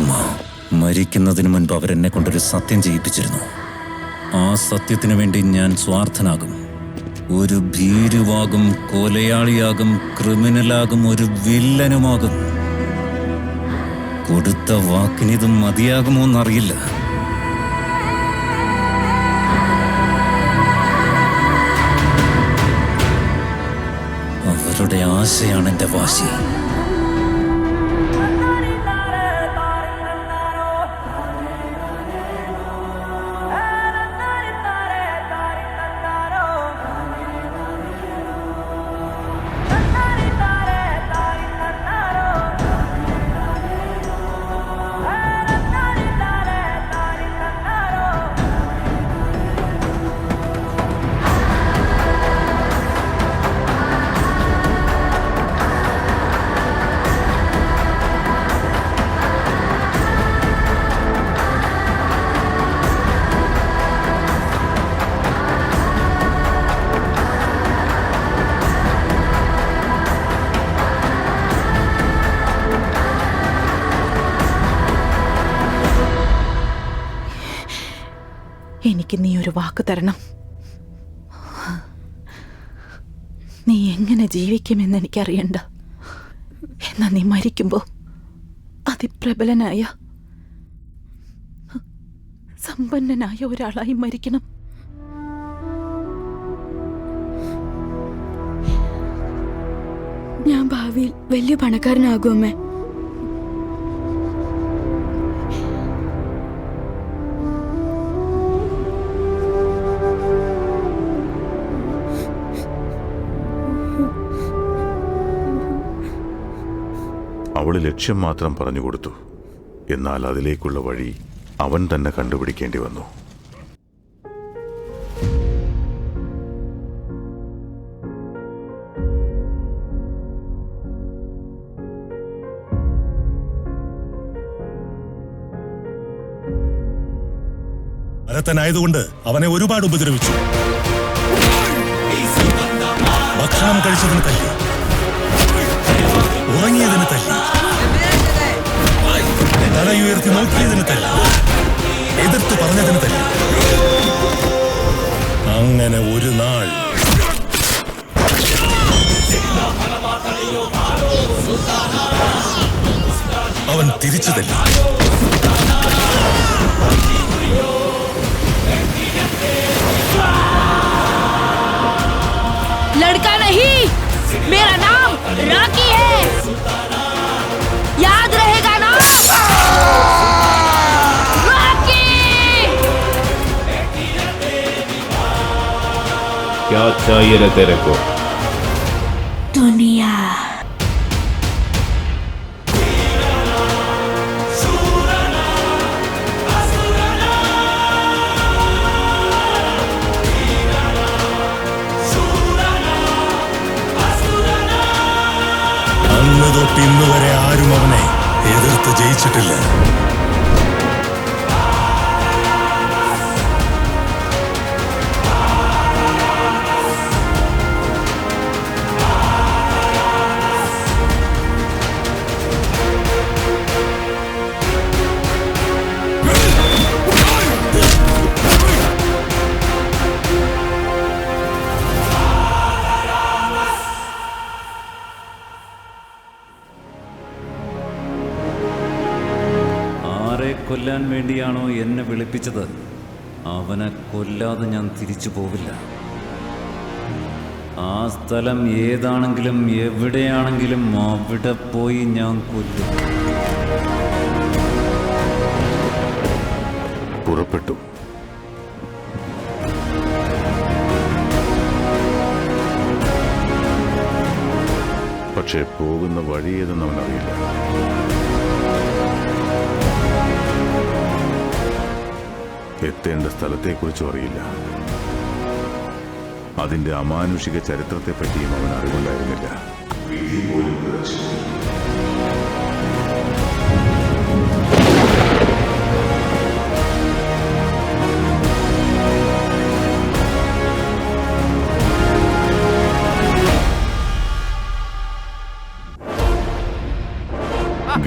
അമ്മ മരിക്കുന്നതിന് മുൻപ് അവരെന്നെ കൊണ്ടൊരു സത്യം ചെയ്യിപ്പിച്ചിരുന്നു. ആ സത്യത്തിനു വേണ്ടി ഞാൻ സ്വാർത്ഥനാകും, ഒരു ഭീരുവാകും, കൊലയാളിയാകും, ക്രിമിനലാകും, ഒരു വില്ലനുമാകും. കൊടുത്ത വാക്കിനിതും മതിയാകുമോ എന്നറിയില്ല. അവരുടെ ആശയാണ് എന്റെ വാശി. എനിക്ക് നീ ഒരു വാക്ക് തരണം. നീ എങ്ങനെ ജീവിക്കുമെന്ന് എനിക്കറിയണ്ട. എന്നാ നീ മരിക്കുമ്പോ അതിപ്രബലനായ സമ്പന്നനായ ഒരാളായി മരിക്കണം. ഞാൻ ഭാവിയിൽ വലിയ പണക്കാരനാകും അമ്മേ. അവള് ലക്ഷ്യം മാത്രം പറഞ്ഞു കൊടുത്തു. എന്നാൽ അതിലേക്കുള്ള വഴി അവൻ തന്നെ കണ്ടുപിടിക്കേണ്ടി വന്നു. ഭരതനായതുകൊണ്ട് അവനെ ഒരുപാട് ഉപദ്രവിച്ചു. ഭക്ഷണം കഴിച്ചതിന് തല്ലി, ഉറങ്ങിയതിന് തല്ലി, തലയുയർത്തി നോക്കിയതിന് തല്ലി, എതിർത്ത് പറഞ്ഞതിന് തല്ലി. അങ്ങനെ ഒരു നാൾ അവൻ തിരിച്ചു തല്ലി. लड़का नहीं, मेरा नाम रॉकी है, याद रहेगा ना? रॉकी! क्या चाहिए रे तेरे को? दुनिया। അന്ന് തൊട്ട് ഇന്ന് വരെ ആരും അവനെ എതിർത്ത് ജയിച്ചിട്ടില്ല. കൊല്ലാൻ വേണ്ടിയാണോ എന്നെ വിളിപ്പിച്ചത്? അവനെ കൊല്ലാതെ ഞാൻ തിരിച്ചു പോവില്ല. ആ സ്ഥലം ഏതാണെങ്കിലും എവിടെയാണെങ്കിലും അവിടെ പോയി ഞാൻ കൊല്ലും. പുറപ്പെട്ടു. പക്ഷെ പോകുന്ന വഴി ഏതെന്ന് അവനറിയില്ല. എത്തേണ്ട സ്ഥലത്തെക്കുറിച്ചും അറിയില്ല. അതിന്റെ അമാനുഷിക ചരിത്രത്തെപ്പറ്റിയും അവൻ അറിവുണ്ടായിരുന്നില്ല.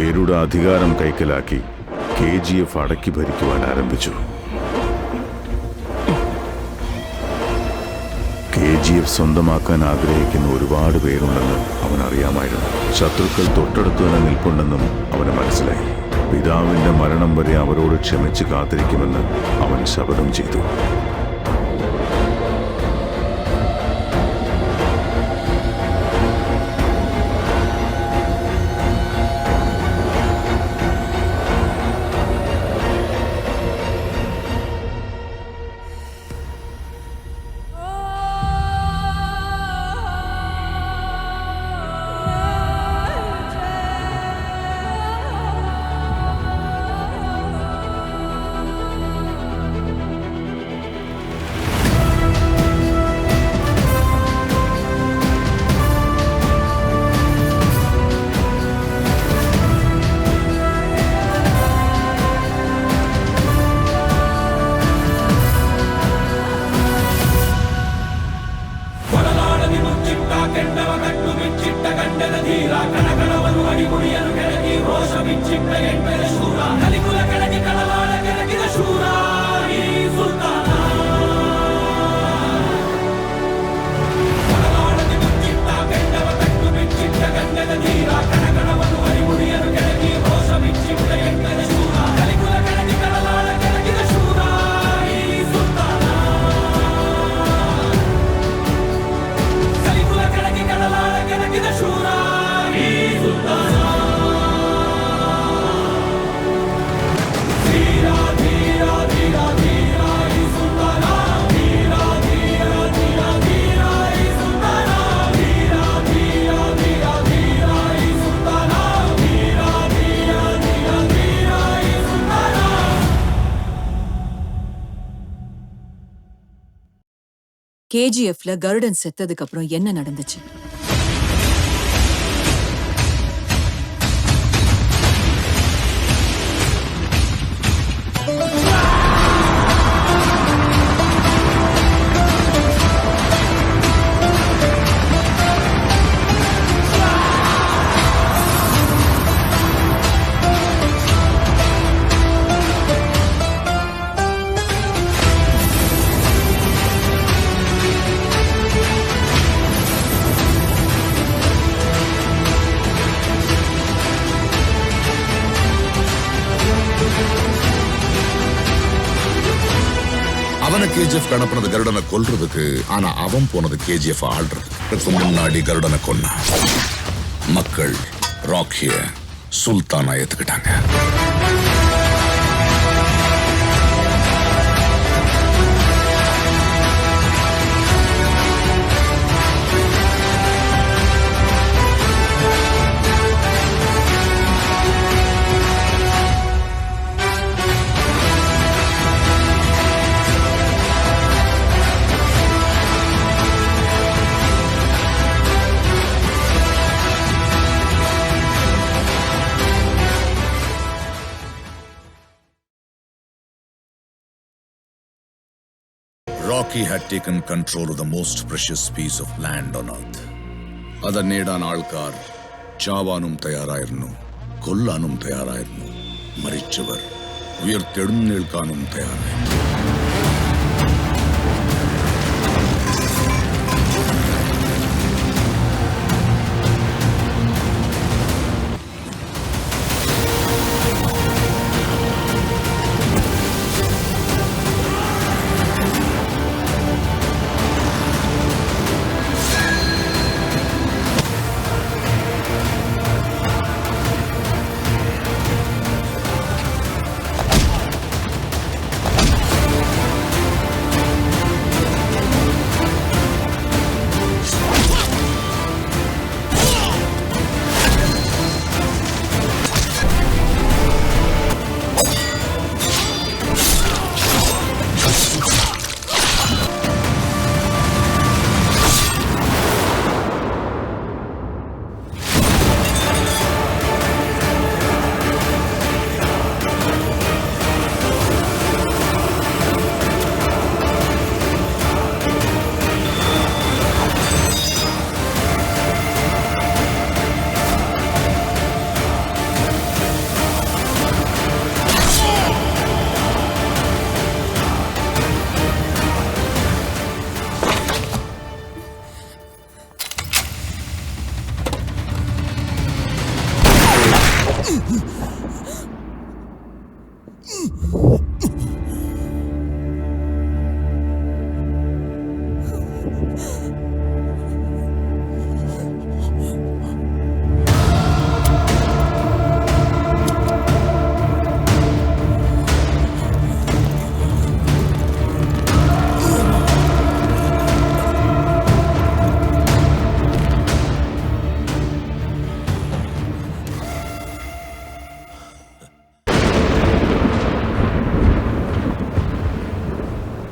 ഗരുഡ അധികാരം കൈക്കലാക്കി KGF അടക്കി ഭരിക്കുവാൻ ആരംഭിച്ചു. KGF സ്വന്തമാക്കാൻ ആഗ്രഹിക്കുന്ന ഒരുപാട് പേരുണ്ടെന്ന് അവൻ അറിയാമായിരുന്നു. ശത്രുക്കൾ തൊട്ടടുത്ത് തന്നെ നിൽപ്പുണ്ടെന്നും അവന് മനസ്സിലായി. പിതാവിന്റെ മരണം വരെ അവരോട് ക്ഷമിച്ച് കാത്തിരിക്കുമെന്ന് അവൻ ശപഥം ചെയ്തു. KGFல கருடன் செத்ததுக்கு அப்புறம் என்ன நடந்துச்சு? அவனை KGF கணப்பினது கருடனை கொல்றதுக்கு. ஆனா அவன் போனது KGF ஆள்றதுக்கு. முன்னாடி கருடனை கொன்ன மக்கள் ராக்கிய Sultana ஏத்துக்கிட்டாங்க. Rocky had taken control of the most precious piece of land on earth. അത് നേടാൻ ആൾക്കാർ ചാവാനും തയ്യാറായിരുന്നു, കൊല്ലാനും തയ്യാറായിരുന്നു. മരിച്ചവർ ഉയർത്തെഴുന്നേൽക്കാനും തയ്യാറായിരുന്നു.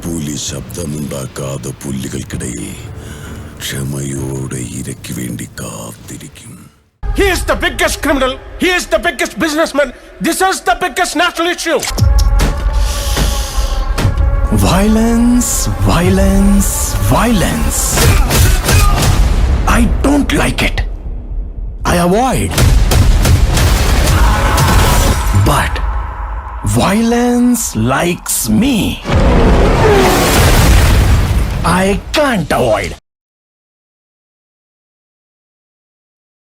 പുലി ശബ്ദമുണ്ടാക്കാതെ പുല്ലുകൾക്കിടയിൽ ക്ഷമയോടെ ഇരയ്ക്ക് വേണ്ടി കാത്തിരിക്കും. He is the biggest criminal. He is the biggest businessman. This is the biggest national issue. Violence, violence, violence. I don't like it. I avoid. But violence likes me. I can't avoid.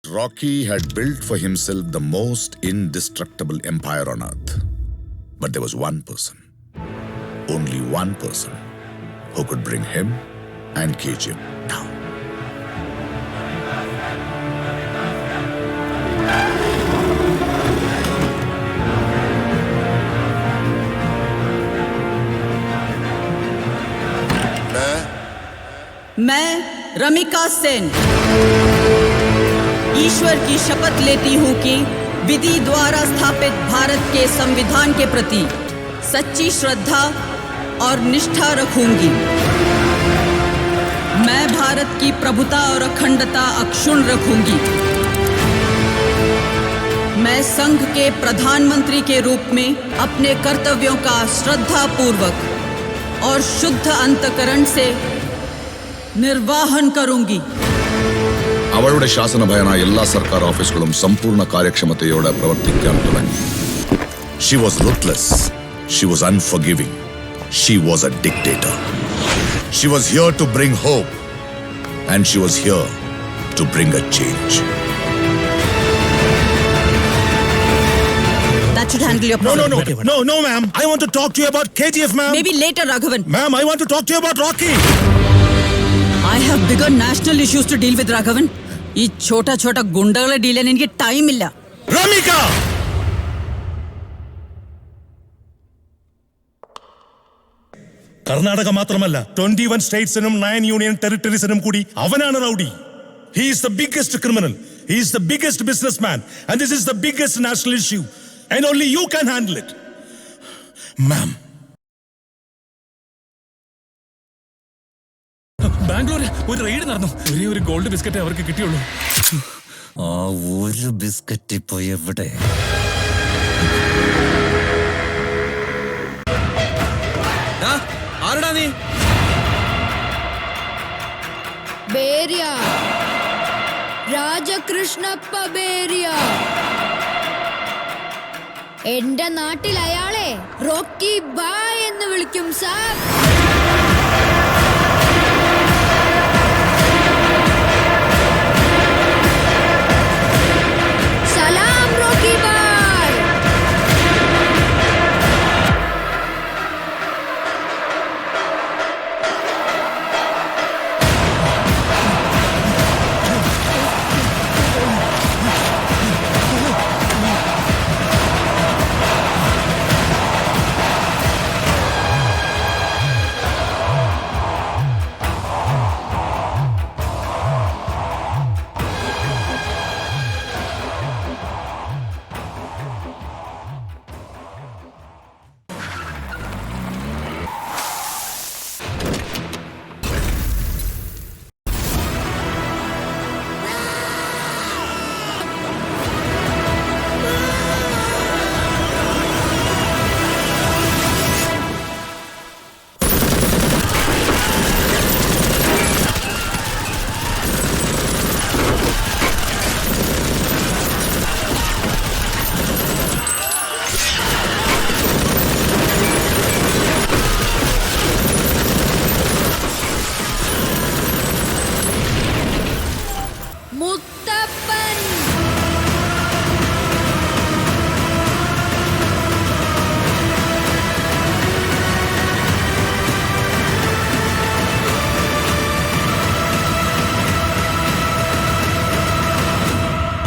Rocky had built for himself the most indestructible empire on earth. But there was one person, only one person, who could bring him and KGF down. मैं रमिका सेन ईश्वर की शपथ लेती हूँ कि विधि द्वारा स्थापित भारत के संविधान के प्रति सच्ची श्रद्धा और निष्ठा रखूंगी। मैं भारत की प्रभुता और अखंडता अक्षुण्ण रखूंगी। मैं संघ के प्रधानमंत्री के रूप में अपने कर्तव्यों का श्रद्धापूर्वक और शुद्ध अंतकरण से निर्वाहन करूंगी। അവളുടെ ശാസനഭയനായ എല്ലാ സർക്കാർ ഓഫീസുകളും സമ്പൂർണ്ണ കാര്യക്ഷമതയോടെ പ്രവർത്തിക്കാൻ തുടങ്ങി. She was ruthless. She was unforgiving. She was a dictator. She was here to bring hope. And she was here to bring a change. That should handle your problem. No, ma'am. I want to talk to you about KGF, ma'am. Maybe later, Raghavan. Ma'am, I want to talk to you about Rocky. I have bigger national issues to deal with, Raghavan. ഈ ഛോട്ടാ ഛോട്ടാ ഗുണ്ടകളെ deal ചെയ്യാൻ എനിക്ക് ടൈമില്ല. റമിക! കർണാടക മാത്രമല്ല 21 സ്റ്റേറ്റ്സിനും 9 union ടെറിട്ടറീസിനും കൂടി അവനാണ് rowdy. He is the biggest criminal. He is the biggest businessman. And this is the biggest national issue. And only you can handle it. Ma'am. ബാംഗ്ലൂരിൽ ഒരു റെയ്ഡ് നടന്നു. ഒരേ ഒരു ഗോൾഡ് ബിസ്ക്കറ്റ് അവർക്ക് കിട്ടിയുള്ളൂ. ആ ഒരു ബിസ്ക്കറ്റ് ഇപ്പൊ എവിടെ? ആരടാ നീ? ബേരിയ, രാജകൃഷ്ണപ്പ ബേരിയ. എന്റെ നാട്ടിൽ അയാളെ റോക്കി ബായ് എന്ന് വിളിക്കും സാർ. സലാം റോക്കി ബായ്.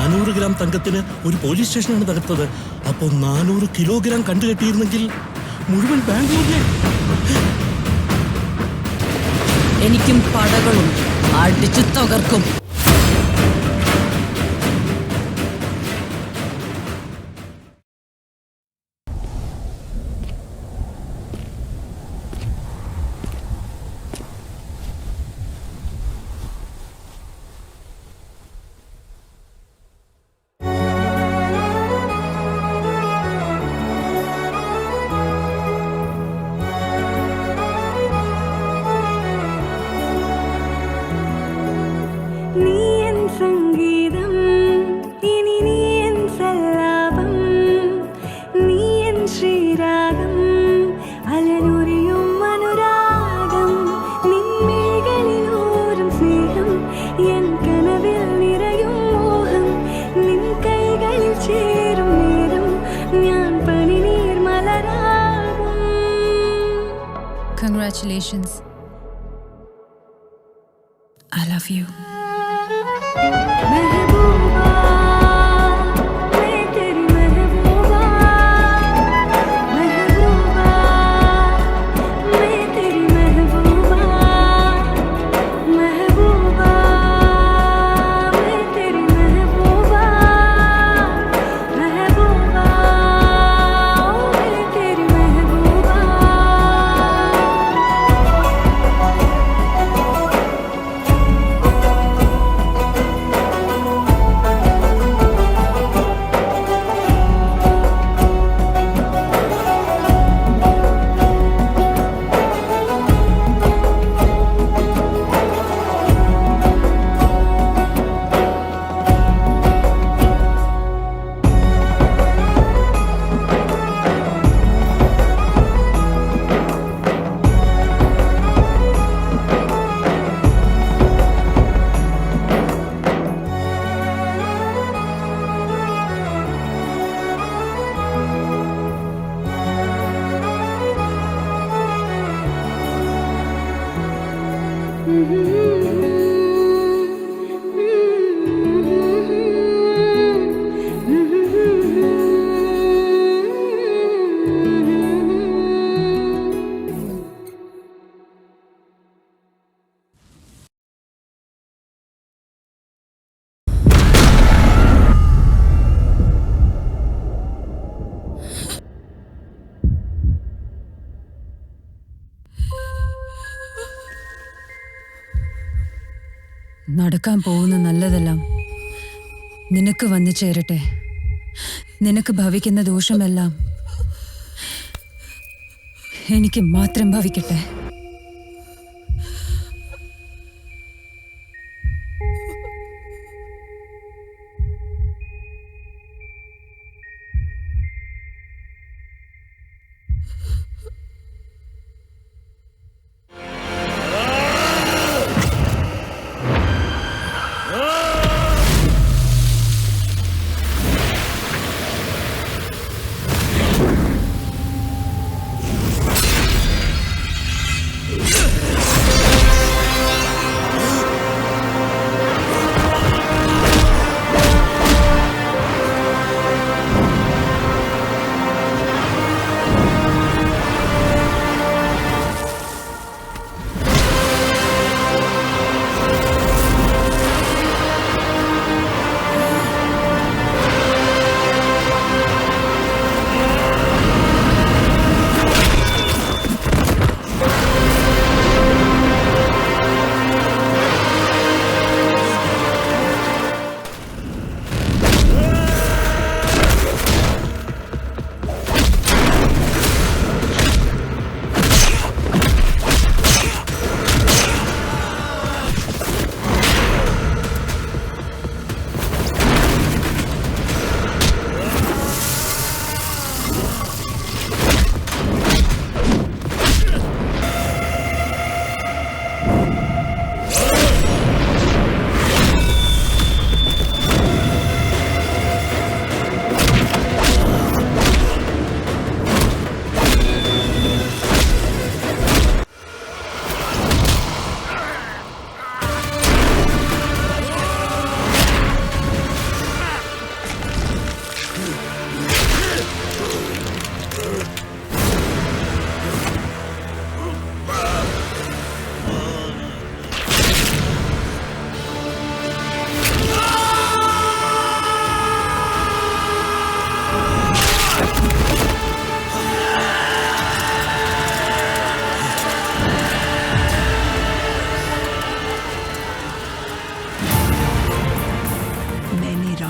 400 ഗ്രാം തങ്കത്തിന് ഒരു പോലീസ് സ്റ്റേഷനാണ് തകർത്തത്. അപ്പോൾ 400 കിലോഗ്രാം കണ്ടുകെട്ടിയിരുന്നെങ്കിൽ മുഴുവൻ ബാംഗ്ലൂരിനെ. എനിക്കും പടകളും അടിച്ചു തകർക്കും. സംഗീതം ഇനി നീ എൻ സല്ലാപം, നീ എൻ ശ്രീരാഗം, അലനുരിയും അനുരാഗം, നിൻമിഴികളിലൂറും സ്നേഹം, എൻ കനവിൽ നിറയും മോഹം, നിൻ കൈകളിൽ ചേരും നേരം ഞാൻ പനിനീർ മലരാകും. Congratulations. I love you. महबूबा मैं तेरी महबूबा, महबूबा मैं तेरी महबूबा, महबूबा मैं तेरी महबूबा, महबूबा मैं तेरी महबूबा. നടക്കാൻ പോകുന്ന നല്ലതെല്ലാം നിനക്ക് വന്നു ചേരട്ടെ. നിനക്ക് ഭവിക്കുന്ന ദോഷമെല്ലാം എനിക്ക് മാത്രം ഭവിക്കട്ടെ.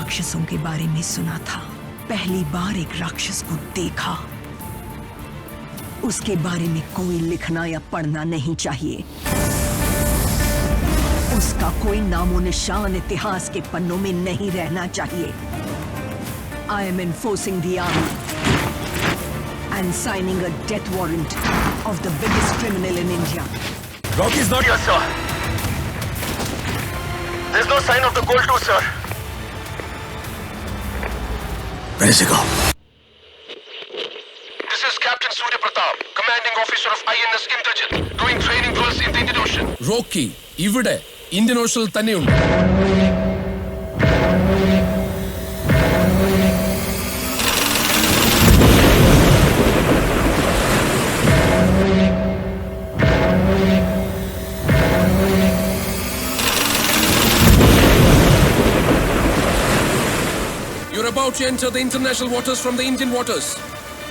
राक्षसों के बारे में सुना था, पहली बार एक राक्षस को देखा। उसके बारे में कोई लिखना या पढ़ना नहीं चाहिए। उसका कोई नामो निशान इतिहास के पन्नों में नहीं रहना चाहिए। I am enforcing the army and signing a death warrant of the biggest criminal in India. Rocky is not here, sir. There's no sign of the gold too, sir. Where is he gone? This is Captain Surya Pratap, commanding officer of INS Indrajit, doing training drills in the Indian Ocean. Rocky ഇവിടെ Indian ഓഷനിൽ തന്നെയുണ്ട്. You're about to enter the international waters from the Indian waters.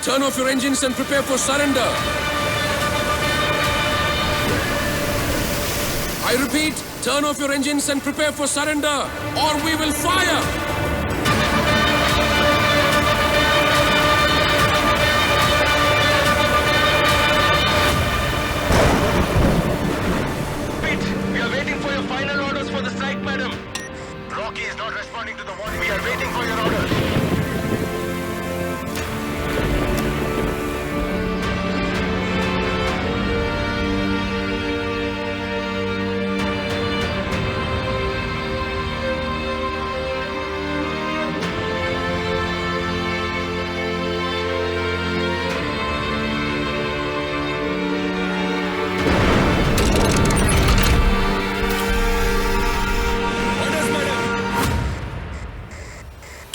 Turn off your engines and prepare for surrender. I repeat, turn off your engines and prepare for surrender, or we will fire! Pete, we are waiting for your final orders for the strike, madam. Rocky is not responding to the warning. We are waiting for your orders.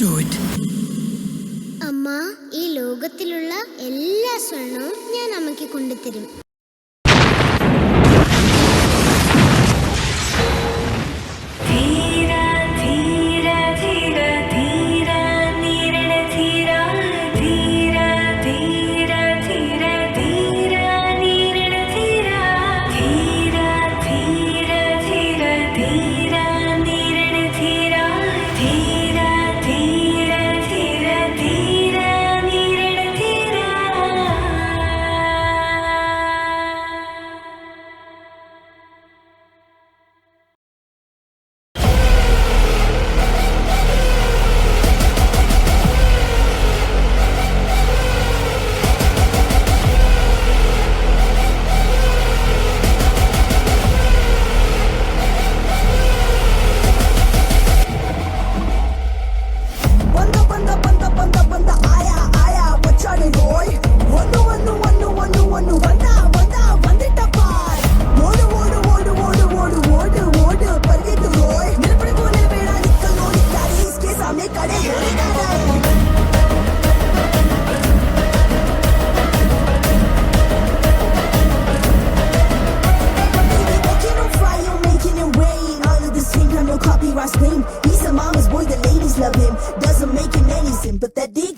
Do it. അമ്മ, ഈ ലോകത്തിലുള്ള എല്ലാ സ്വർണവും ഞാൻ അമ്മയ്ക്ക് കൊണ്ടുതരും. He's a mama's boy, the ladies love him. Doesn't make him any sin, but that dick.